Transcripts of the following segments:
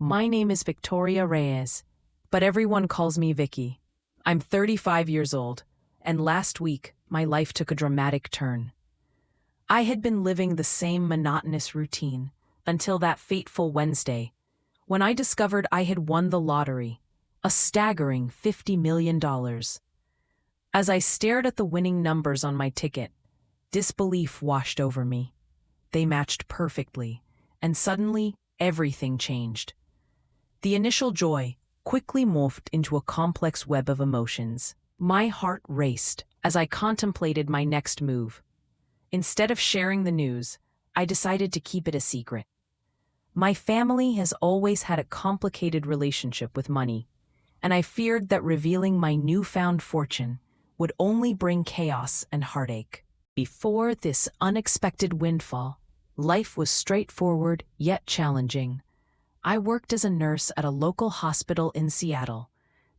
My name is Victoria Reyes, but everyone calls me Vicky. I'm 35 years old, and last week my life took a dramatic turn. I had been living the same monotonous routine until that fateful Wednesday, when I discovered I had won the lottery, a staggering $50 million. As I stared at the winning numbers on my ticket, disbelief washed over me. They matched perfectly, and suddenly everything changed. The initial joy quickly morphed into a complex web of emotions. My heart raced as I contemplated my next move. Instead of sharing the news, I decided to keep it a secret. My family has always had a complicated relationship with money, and I feared that revealing my newfound fortune would only bring chaos and heartache. Before this unexpected windfall, life was straightforward yet challenging. I worked as a nurse at a local hospital in Seattle,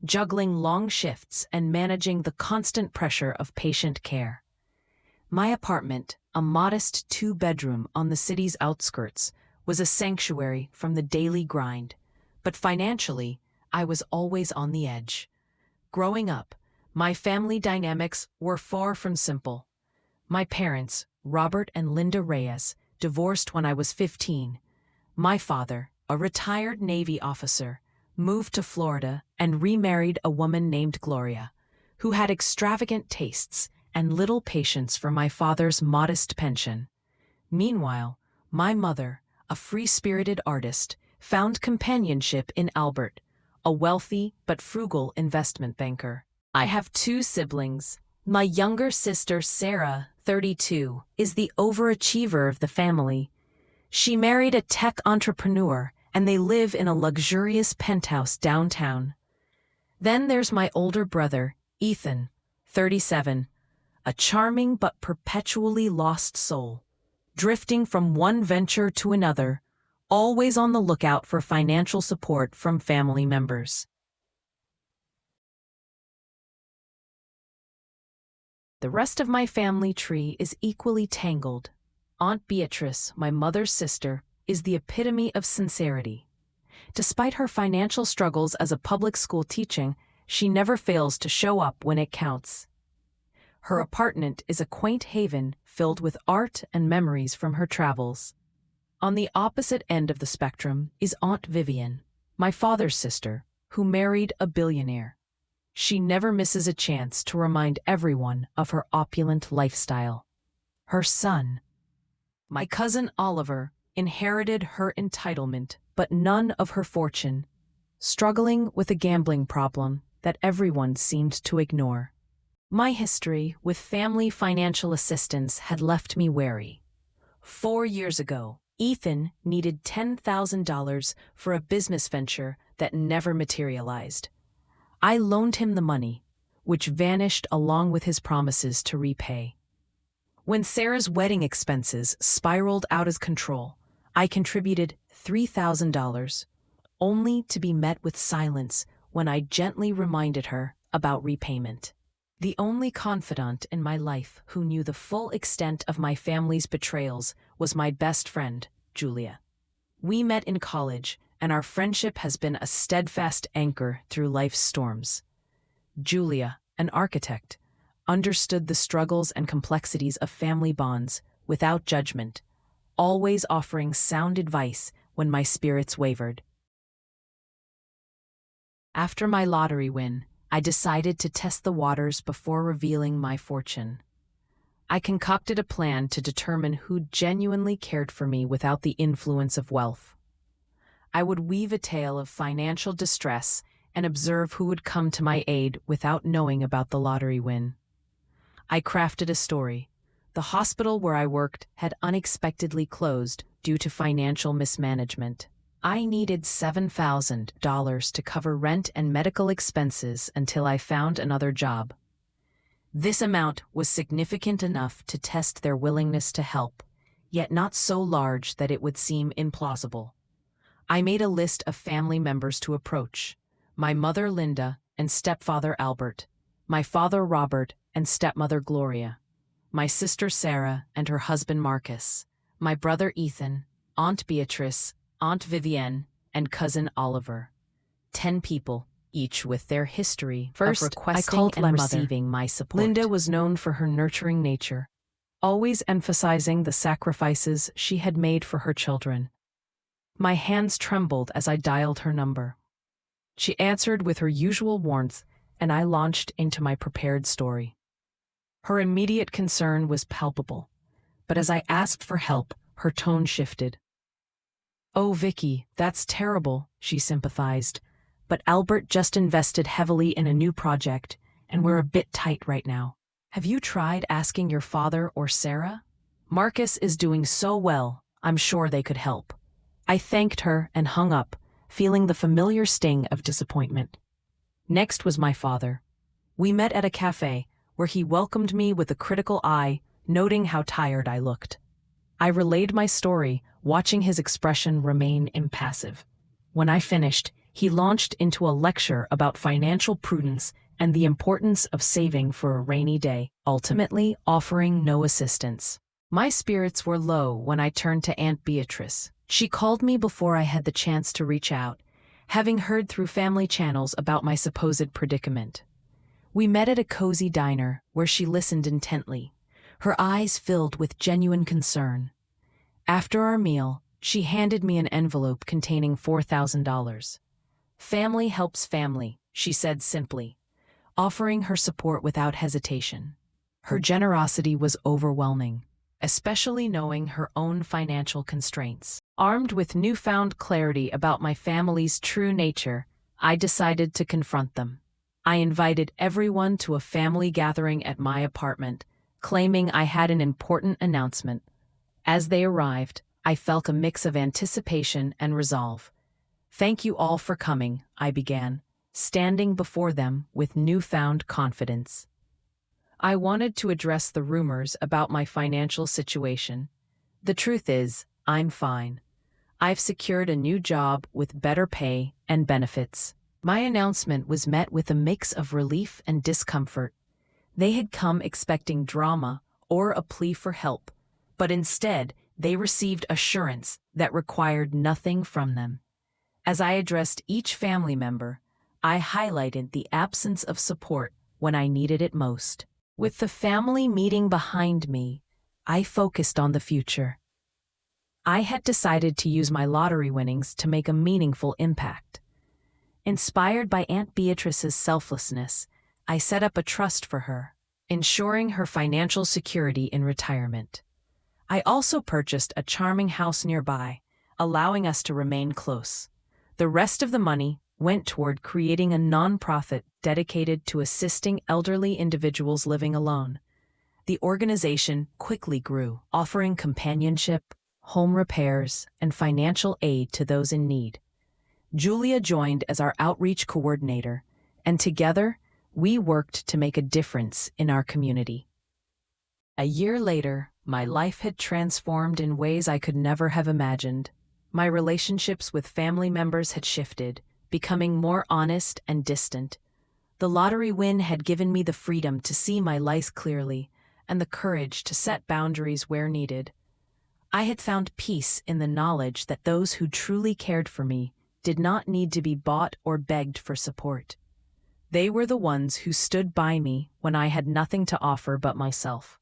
juggling long shifts and managing the constant pressure of patient care. My apartment, a modest two-bedroom on the city's outskirts, was a sanctuary from the daily grind, but financially, I was always on the edge. Growing up, my family dynamics were far from simple. My parents, Robert and Linda Reyes, divorced when I was 15. My father, a retired Navy officer, moved to Florida and remarried a woman named Gloria, who had extravagant tastes and little patience for my father's modest pension. Meanwhile, my mother, a free-spirited artist, found companionship in Albert, a wealthy but frugal investment banker. I have two siblings. My younger sister, Sarah, 32, is the overachiever of the family. She married a tech entrepreneur, and they live in a luxurious penthouse downtown. Then there's my older brother, Ethan, 37, a charming but perpetually lost soul, drifting from one venture to another, always on the lookout for financial support from family members. The rest of my family tree is equally tangled. Aunt Beatrice, my mother's sister, is the epitome of sincerity. Despite her financial struggles as a public school teaching, she never fails to show up when it counts. Her apartment is a quaint haven filled with art and memories from her travels. On the opposite end of the spectrum is Aunt Vivian, my father's sister, who married a billionaire. She never misses a chance to remind everyone of her opulent lifestyle. Her son, my cousin Oliver, inherited her entitlement, but none of her fortune, struggling with a gambling problem that everyone seemed to ignore. My history with family financial assistance had left me wary. 4 years ago, Ethan needed $10,000 for a business venture that never materialized. I loaned him the money, which vanished along with his promises to repay. When Sarah's wedding expenses spiraled out of control, I contributed $3,000, only to be met with silence when I gently reminded her about repayment. The only confidant in my life who knew the full extent of my family's betrayals was my best friend, Julia. We met in college, and our friendship has been a steadfast anchor through life's storms. Julia, an architect, understood the struggles and complexities of family bonds without judgment, always offering sound advice when my spirits wavered. After my lottery win, I decided to test the waters before revealing my fortune. I concocted a plan to determine who genuinely cared for me without the influence of wealth. I would weave a tale of financial distress and observe who would come to my aid without knowing about the lottery win. I crafted a story. The hospital where I worked had unexpectedly closed due to financial mismanagement. I needed $7,000 to cover rent and medical expenses until I found another job. This amount was significant enough to test their willingness to help, yet not so large that it would seem implausible. I made a list of family members to approach: my mother Linda and stepfather Albert, my father Robert and stepmother Gloria, my sister Sarah and her husband Marcus, my brother Ethan, Aunt Beatrice, Aunt Vivienne, and cousin Oliver. 10 people, each with their history First, of I requesting called and my mother. receiving my support. Linda was known for her nurturing nature, always emphasizing the sacrifices she had made for her children. My hands trembled as I dialed her number. She answered with her usual warmth, and I launched into my prepared story. Her immediate concern was palpable, but as I asked for help, her tone shifted. "Oh, Vicky, that's terrible," she sympathized. "But Albert just invested heavily in a new project, and we're a bit tight right now. Have you tried asking your father or Sarah? Marcus is doing so well, I'm sure they could help." I thanked her and hung up, feeling the familiar sting of disappointment. Next was my father. We met at a cafe, where he welcomed me with a critical eye, noting how tired I looked. I relayed my story, watching his expression remain impassive. When I finished, he launched into a lecture about financial prudence and the importance of saving for a rainy day, ultimately offering no assistance. My spirits were low when I turned to Aunt Beatrice. She called me before I had the chance to reach out, having heard through family channels about my supposed predicament. We met at a cozy diner where she listened intently, her eyes filled with genuine concern. After our meal, she handed me an envelope containing $4,000. "Family helps family," she said simply, offering her support without hesitation. Her generosity was overwhelming, especially knowing her own financial constraints. Armed with newfound clarity about my family's true nature, I decided to confront them. I invited everyone to a family gathering at my apartment, claiming I had an important announcement. As they arrived, I felt a mix of anticipation and resolve. "Thank you all for coming," I began, standing before them with newfound confidence. I wanted to address the rumors about my financial situation. The truth is, I'm fine. I've secured a new job with better pay and benefits. My announcement was met with a mix of relief and discomfort. They had come expecting drama or a plea for help, but instead, they received assurance that required nothing from them. As I addressed each family member, I highlighted the absence of support when I needed it most. With the family meeting behind me, I focused on the future. I had decided to use my lottery winnings to make a meaningful impact. Inspired by Aunt Beatrice's selflessness, I set up a trust for her, ensuring her financial security in retirement. I also purchased a charming house nearby, allowing us to remain close. The rest of the money went toward creating a nonprofit dedicated to assisting elderly individuals living alone. The organization quickly grew, offering companionship, home repairs, and financial aid to those in need. Julia joined as our outreach coordinator, and together, we worked to make a difference in our community. A year later, my life had transformed in ways I could never have imagined. My relationships with family members had shifted, becoming more honest and distant. The lottery win had given me the freedom to see my life clearly and the courage to set boundaries where needed. I had found peace in the knowledge that those who truly cared for me did not need to be bought or begged for support. They were the ones who stood by me when I had nothing to offer but myself.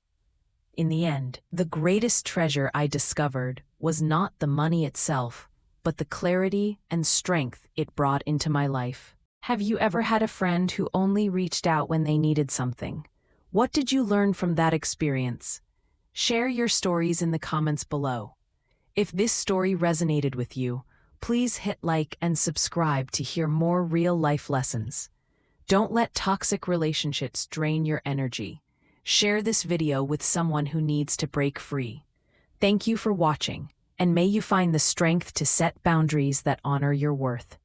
In the end, the greatest treasure I discovered was not the money itself, but the clarity and strength it brought into my life. Have you ever had a friend who only reached out when they needed something? What did you learn from that experience? Share your stories in the comments below. If this story resonated with you, please hit like and subscribe to hear more real-life lessons. Don't let toxic relationships drain your energy. Share this video with someone who needs to break free. Thank you for watching, and may you find the strength to set boundaries that honor your worth.